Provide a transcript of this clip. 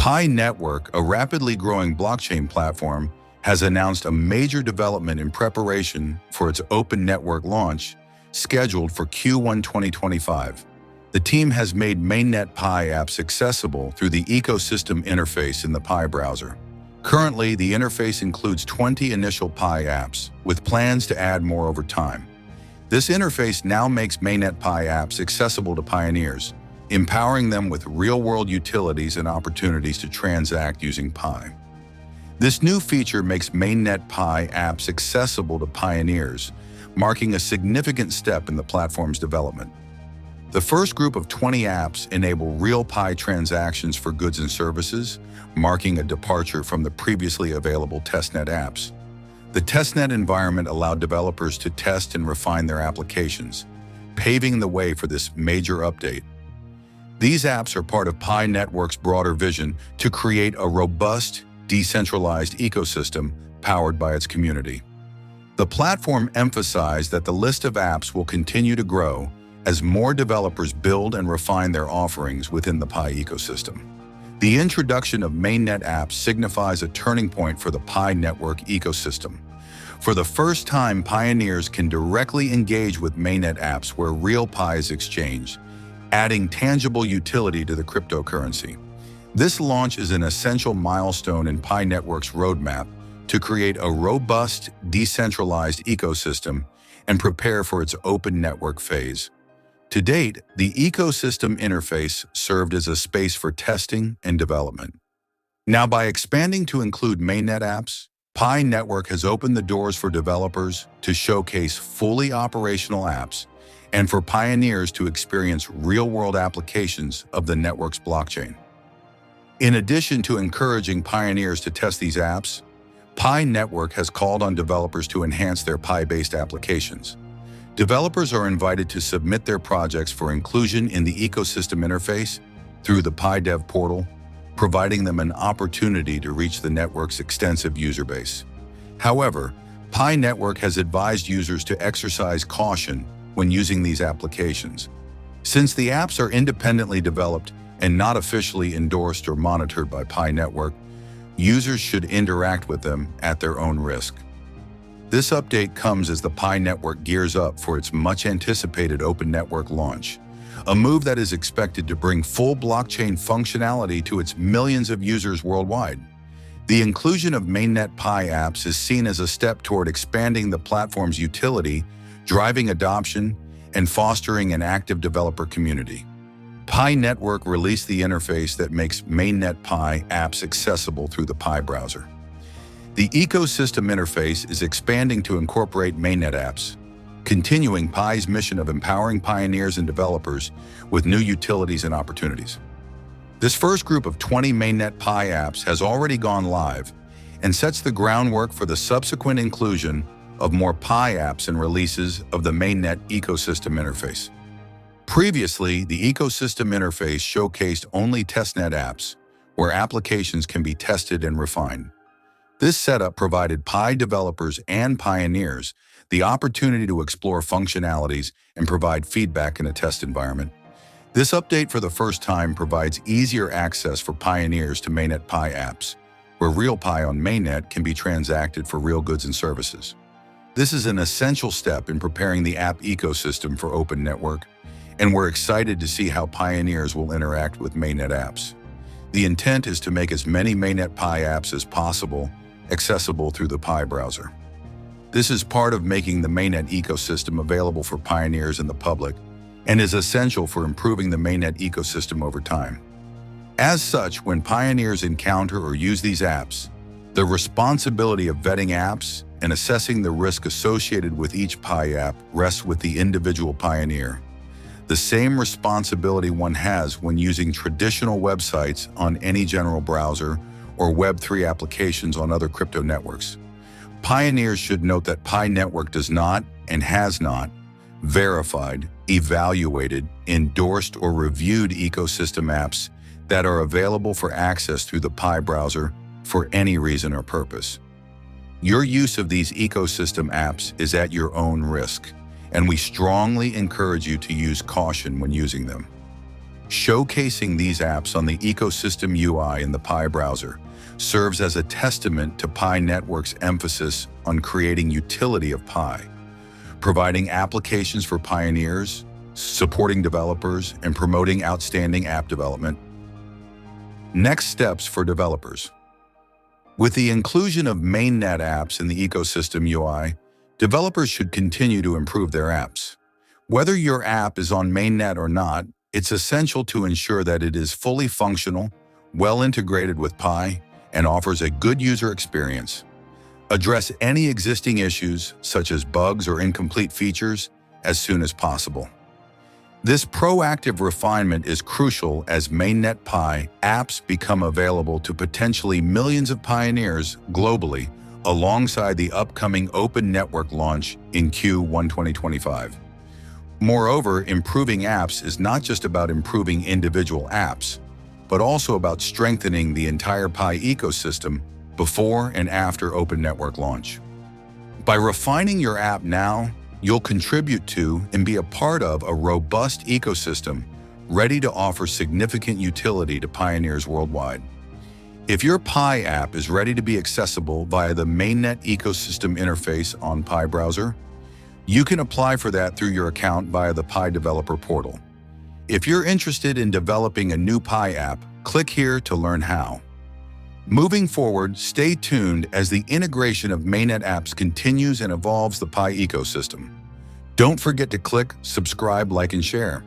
PiNetwork, a rapidly growing blockchain platform, has announced a major development in preparation for its open network launch, scheduled for Q1 2025. The team has made Mainnet Pi apps accessible through the ecosystem interface in the Pi browser. Currently, the interface includes 20 initial Pi apps, with plans to add more over time. This interface now makes Mainnet Pi apps accessible to pioneers, empowering them with real-world utilities and opportunities to transact using Pi. This new feature makes Mainnet Pi apps accessible to pioneers, marking a significant step in the platform's development. The first group of 20 apps enable real Pi transactions for goods and services, marking a departure from the previously available testnet apps. The testnet environment allowed developers to test and refine their applications, paving the way for this major update. These apps are part of PiNetwork's broader vision to create a robust, decentralized ecosystem powered by its community. The platform emphasized that the list of apps will continue to grow as more developers build and refine their offerings within the Pi ecosystem. The introduction of Mainnet apps signifies a turning point for the PiNetwork ecosystem. For the first time, pioneers can directly engage with Mainnet apps where real Pi is exchanged, adding tangible utility to the cryptocurrency. This launch is an essential milestone in PiNetwork's roadmap to create a robust, decentralized ecosystem and prepare for its open network phase. To date, the ecosystem interface served as a space for testing and development. Now, by expanding to include Mainnet apps, PiNetwork has opened the doors for developers to showcase fully operational apps and for pioneers to experience real-world applications of the network's blockchain. In addition to encouraging pioneers to test these apps, PiNetwork has called on developers to enhance their Pi-based applications. Developers are invited to submit their projects for inclusion in the ecosystem interface through the PiDev portal, providing them an opportunity to reach the network's extensive user base. However, PiNetwork has advised users to exercise caution when using these applications. Since the apps are independently developed and not officially endorsed or monitored by PiNetwork, users should interact with them at their own risk. This update comes as the PiNetwork gears up for its much-anticipated open network launch, a move that is expected to bring full blockchain functionality to its millions of users worldwide. The inclusion of Mainnet Pi apps is seen as a step toward expanding the platform's utility, driving adoption, and fostering an active developer community. PiNetwork released the interface that makes Mainnet Pi apps accessible through the Pi browser. The ecosystem interface is expanding to incorporate Mainnet apps, continuing Pi's mission of empowering pioneers and developers with new utilities and opportunities. This first group of 20 Mainnet Pi apps has already gone live and sets the groundwork for the subsequent inclusion of more Pi apps and releases of the Mainnet ecosystem interface. Previously, the ecosystem interface showcased only testnet apps, where applications can be tested and refined. This setup provided Pi developers and pioneers the opportunity to explore functionalities and provide feedback in a test environment. This update for the first time provides easier access for pioneers to Mainnet Pi apps, where real Pi on Mainnet can be transacted for real goods and services. This is an essential step in preparing the app ecosystem for open network, and we're excited to see how pioneers will interact with Mainnet apps. The intent is to make as many Mainnet Pi apps as possible accessible through the Pi browser. This is part of making the Mainnet ecosystem available for pioneers and the public, and is essential for improving the Mainnet ecosystem over time. As such, when pioneers encounter or use these apps, the responsibility of vetting apps and assessing the risk associated with each Pi app rests with the individual pioneer. The same responsibility one has when using traditional websites on any general browser or Web3 applications on other crypto networks. Pioneers should note that PiNetwork does not and has not verified, evaluated, endorsed, or reviewed ecosystem apps that are available for access through the Pi browser for any reason or purpose. Your use of these ecosystem apps is at your own risk, and we strongly encourage you to use caution when using them. Showcasing these apps on the ecosystem UI in the Pi browser serves as a testament to PiNetwork's emphasis on creating utility of Pi, providing applications for pioneers, supporting developers, and promoting outstanding app development. Next steps for developers. With the inclusion of Mainnet apps in the ecosystem UI, developers should continue to improve their apps. Whether your app is on Mainnet or not, it's essential to ensure that it is fully functional, well integrated with Pi, and offers a good user experience. Address any existing issues, such as bugs or incomplete features, as soon as possible. This proactive refinement is crucial as Mainnet Pi apps become available to potentially millions of pioneers globally alongside the upcoming Open Network launch in Q1 2025. Moreover, improving apps is not just about improving individual apps, but also about strengthening the entire Pi ecosystem before and after Open Network launch. By refining your app now, you'll contribute to and be a part of a robust ecosystem ready to offer significant utility to pioneers worldwide. If your Pi app is ready to be accessible via the Mainnet ecosystem interface on Pi browser, you can apply for that through your account via the Pi developer portal. If you're interested in developing a new Pi app, click here to learn how. Moving forward, stay tuned as the integration of Mainnet apps continues and evolves the Pi ecosystem. Don't forget to click, subscribe, like, and share.